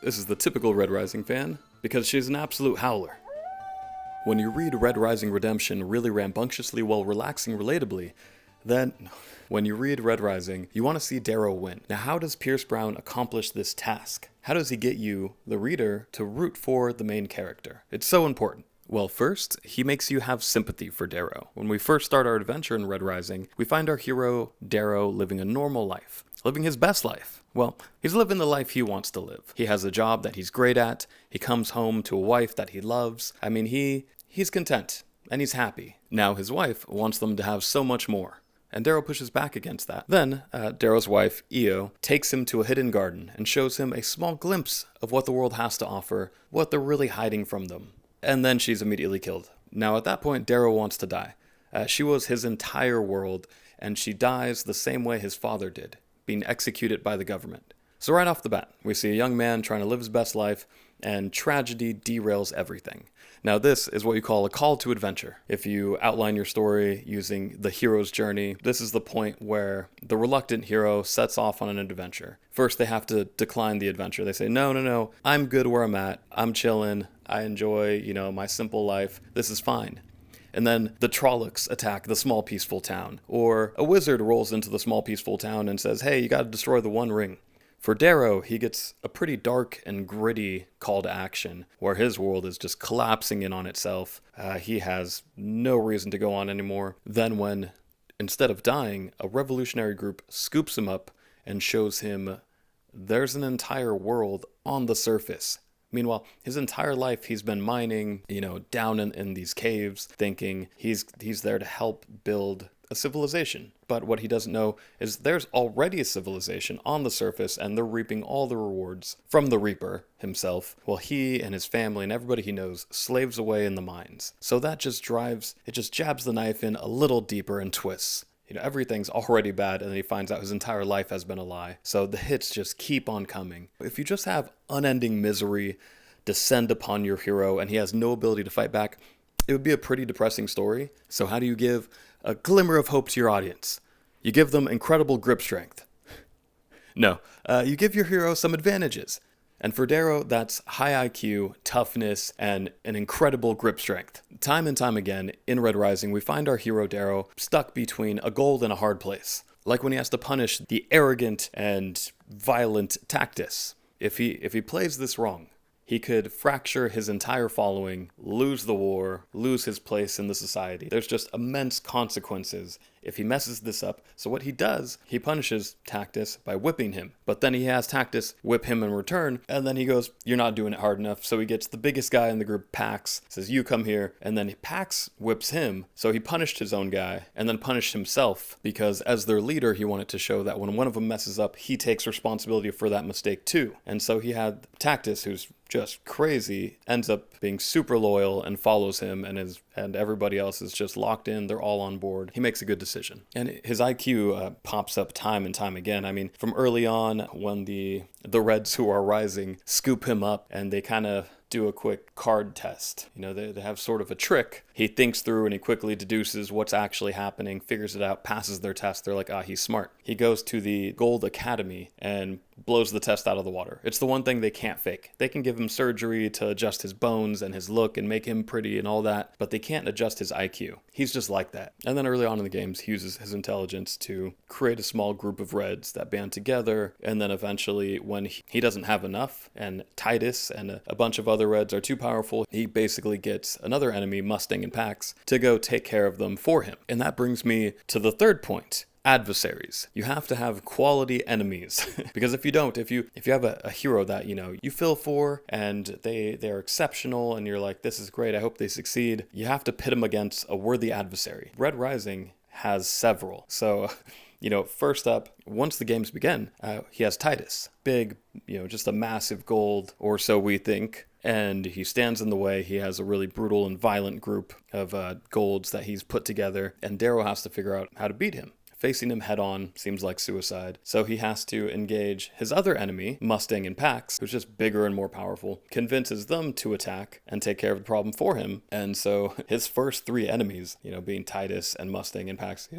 This is the typical Red Rising fan, because she's an absolute howler. When you read Red Rising Redemption really rambunctiously while relaxing relatably, then when you read Red Rising, you want to see Darrow win. Now, how does Pierce Brown accomplish this task? How does he get you, the reader, to root for the main character? It's so important. Well, first, he makes you have sympathy for Darrow. When we first start our adventure in Red Rising, we find our hero, Darrow, living a normal life. Living his best life. Well, he's living the life he wants to live. He has a job that he's great at. He comes home to a wife that he loves. I mean, he's content, and he's happy. Now his wife wants them to have so much more, and Darrow pushes back against that. Then, Darrow's wife, Io, takes him to a hidden garden and shows him a small glimpse of what the world has to offer, what they're really hiding from them. And then she's immediately killed. Now at that point, Darrow wants to die. She was his entire world, and she dies the same way his father did, being executed by the government. So right off the bat, we see a young man trying to live his best life, and tragedy derails everything. Now this is what you call a call to adventure. If you outline your story using the hero's journey, this is the point where the reluctant hero sets off on an adventure. First, they have to decline the adventure. They say, no, I'm good where I'm at. I'm chilling. I enjoy, my simple life. This is fine. And then the Trollocs attack the small peaceful town. Or a wizard rolls into the small peaceful town and says, hey, you gotta destroy the One Ring. For Darrow, he gets a pretty dark and gritty call to action, where his world is just collapsing in on itself. He has no reason to go on anymore. Then when, instead of dying, a revolutionary group scoops him up and shows him there's an entire world on the surface. Meanwhile, his entire life he's been mining, down in these caves, thinking he's there to help build a civilization. But what he doesn't know is there's already a civilization on the surface, and they're reaping all the rewards from the Reaper himself, while he and his family and everybody he knows slaves away in the mines. So that just jabs the knife in a little deeper and twists. Everything's already bad, and then he finds out his entire life has been a lie. So the hits just keep on coming. If you just have unending misery descend upon your hero, and he has no ability to fight back, it would be a pretty depressing story. So how do you give a glimmer of hope to your audience? You give them incredible grip strength. No, you give your hero some advantages. And for Darrow, that's high IQ, toughness, and an incredible grip strength. Time and time again, in Red Rising, we find our hero Darrow stuck between a gold and a hard place. Like when he has to punish the arrogant and violent Tactus. If he plays this wrong, he could fracture his entire following, lose the war, lose his place in the society. There's just immense consequences if he messes this up. So what he does, he punishes Tactus by whipping him. But then he has Tactus whip him in return, and then he goes, you're not doing it hard enough. So he gets the biggest guy in the group, Pax, says, you come here. And then Pax whips him. So he punished his own guy, and then punished himself, because as their leader, he wanted to show that when one of them messes up, he takes responsibility for that mistake too. And so he had Tactus, who's just crazy, ends up being super loyal and follows him, and everybody else is just locked in. They're all on board. He makes a good decision. And his IQ pops up time and time again. I mean, from early on when the Reds who are rising scoop him up and they kind of do a quick card test. They have sort of a trick. He thinks through and he quickly deduces what's actually happening, figures it out, passes their test. They're like, he's smart. He goes to the Gold Academy and blows the test out of the water. It's the one thing they can't fake. They can give him surgery to adjust his bones and his look and make him pretty and all that, but they can't adjust his IQ. He's just like that. And then early on in the games, he uses his intelligence to create a small group of Reds that band together, and then eventually when he doesn't have enough, and Titus and a bunch of other Reds are too powerful, he basically gets another enemy, Mustang and Pax, to go take care of them for him. And that brings me to the third point. Adversaries. You have to have quality enemies. Because if you don't, if you have a hero that you feel for and they're exceptional and you're like, this is great, I hope they succeed, you have to pit them against a worthy adversary. Red Rising has several. So first up, once the games begin, he has Titus. Big, just a massive gold, or so we think. And he stands in the way. He has a really brutal and violent group of golds that he's put together. And Darrow has to figure out how to beat him. facing him head on seems like suicide. So he has to engage his other enemy, Mustang and Pax, who's just bigger and more powerful, convinces them to attack and take care of the problem for him. And so his first three enemies, being Titus and Mustang and Pax,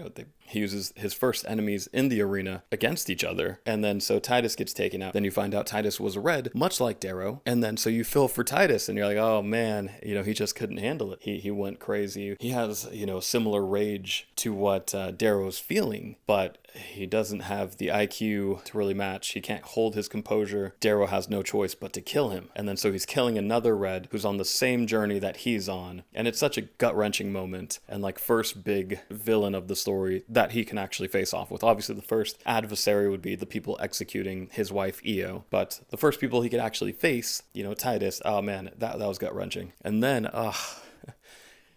he uses his first enemies in the arena against each other. And then so Titus gets taken out. Then you find out Titus was a red, much like Darrow. And then so you feel for Titus and you're like, oh man, he just couldn't handle it. He went crazy. He has, similar rage to what Darrow's feeling, but he doesn't have the IQ to really match. He can't hold his composure. Darrow has no choice but to kill him. And then so he's killing another red who's on the same journey that he's on. And it's such a gut-wrenching moment and like first big villain of the story that he can actually face off with. Obviously the first adversary would be the people executing his wife Io, but the first people he could actually face, Titus, oh man, that was gut-wrenching. And then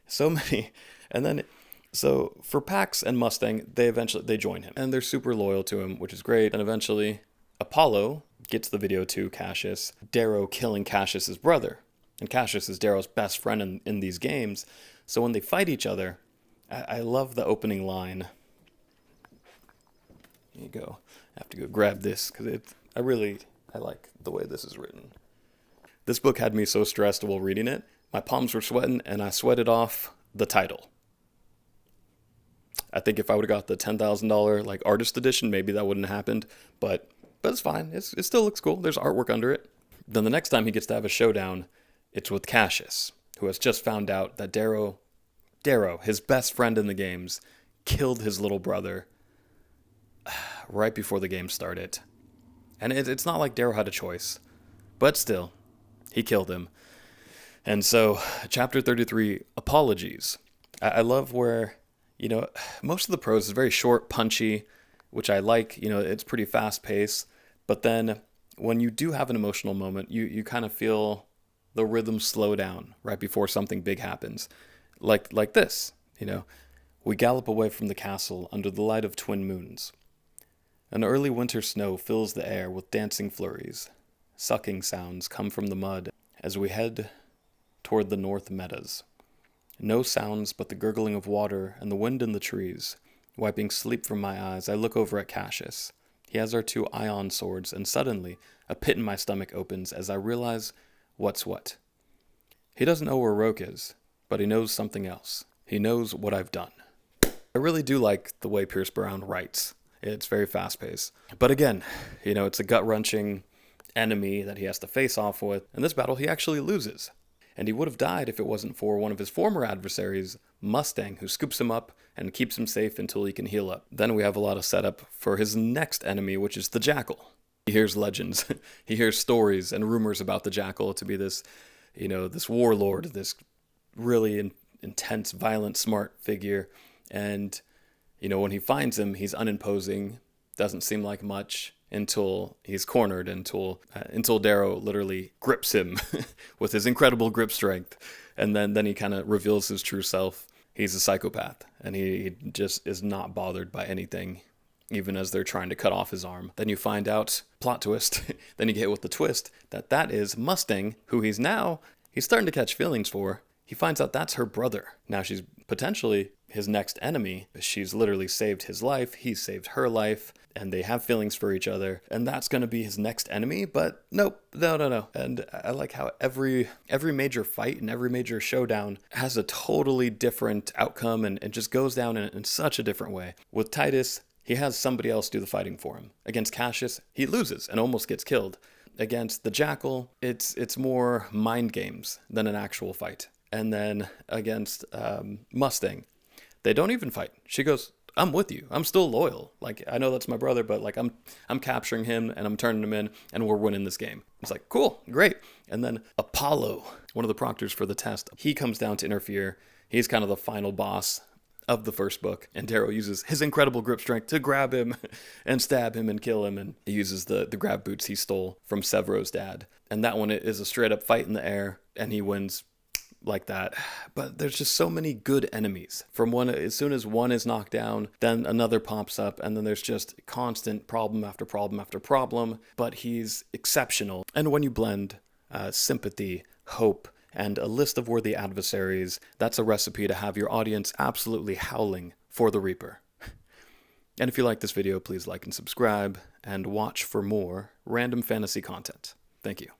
so many. And then so for Pax and Mustang, they join him and they're super loyal to him, which is great. And eventually Apollo gets the video to Cassius, Darrow killing Cassius's brother. And Cassius is Darrow's best friend in these games. So when they fight each other, I love the opening line. Here you go. I have to go grab this because I like the way this is written. This book had me so stressed while reading it. My palms were sweating and I sweated off the title. I think if I would have got the $10,000 like artist edition, maybe that wouldn't have happened. But it's fine. It still looks cool. There's artwork under it. Then the next time he gets to have a showdown, it's with Cassius, who has just found out that Darrow, his best friend in the games, killed his little brother right before the game started. And it's not like Darrow had a choice, but still, he killed him. And so, chapter 33, Apologies. I love where, most of the prose is very short, punchy, which I like. It's pretty fast-paced. But then, when you do have an emotional moment, you kind of feel the rhythm slow down right before something big happens. Like this, We gallop away from the castle under the light of twin moons. An early winter snow fills the air with dancing flurries. Sucking sounds come from the mud as we head toward the north meadows. No sounds but the gurgling of water and the wind in the trees. Wiping sleep from my eyes, I look over at Cassius. He has our two ion swords, and suddenly a pit in my stomach opens as I realize what's what. He doesn't know where Roke is, but he knows something else. He knows what I've done. I really do like the way Pierce Brown writes. It's very fast-paced. But again, it's a gut-wrenching enemy that he has to face off with. In this battle, he actually loses. And he would have died if it wasn't for one of his former adversaries, Mustang, who scoops him up and keeps him safe until he can heal up. Then we have a lot of setup for his next enemy, which is the Jackal. He hears legends. He hears stories and rumors about the Jackal to be this, this warlord, this really intense, violent, smart figure. And, when he finds him, he's unimposing, doesn't seem like much, until he's cornered, until Darrow literally grips him with his incredible grip strength. And then he kind of reveals his true self. He's a psychopath, and he just is not bothered by anything, even as they're trying to cut off his arm. Then you find out, plot twist, then you get with the twist, that is Mustang, who he's starting to catch feelings for. He finds out that's her brother. Now she's potentially his next enemy. She's literally saved his life, he saved her life, and they have feelings for each other, and that's going to be his next enemy, but nope, no. And I like how every major fight and every major showdown has a totally different outcome and just goes down in such a different way. With Titus, he has somebody else do the fighting for him. Against Cassius, he loses and almost gets killed. Against the Jackal, it's more mind games than an actual fight. And then against Mustang, they don't even fight. She goes, I'm with you. I'm still loyal. Like, I know that's my brother, but like I'm capturing him and I'm turning him in and we're winning this game. It's like, cool, great. And then Apollo, one of the proctors for the test, he comes down to interfere. He's kind of the final boss of the first book, and Darrow uses his incredible grip strength to grab him and stab him and kill him, and he uses the grab boots he stole from Severo's dad. And that one is a straight up fight in the air, and he wins like that. But there's just so many good enemies. From one, as soon as one is knocked down, then another pops up, and then there's just constant problem after problem after problem, but he's exceptional. And when you blend sympathy, hope, and a list of worthy adversaries, that's a recipe to have your audience absolutely howling for the Reaper. And if you like this video, please like and subscribe, and watch for more random fantasy content. Thank you.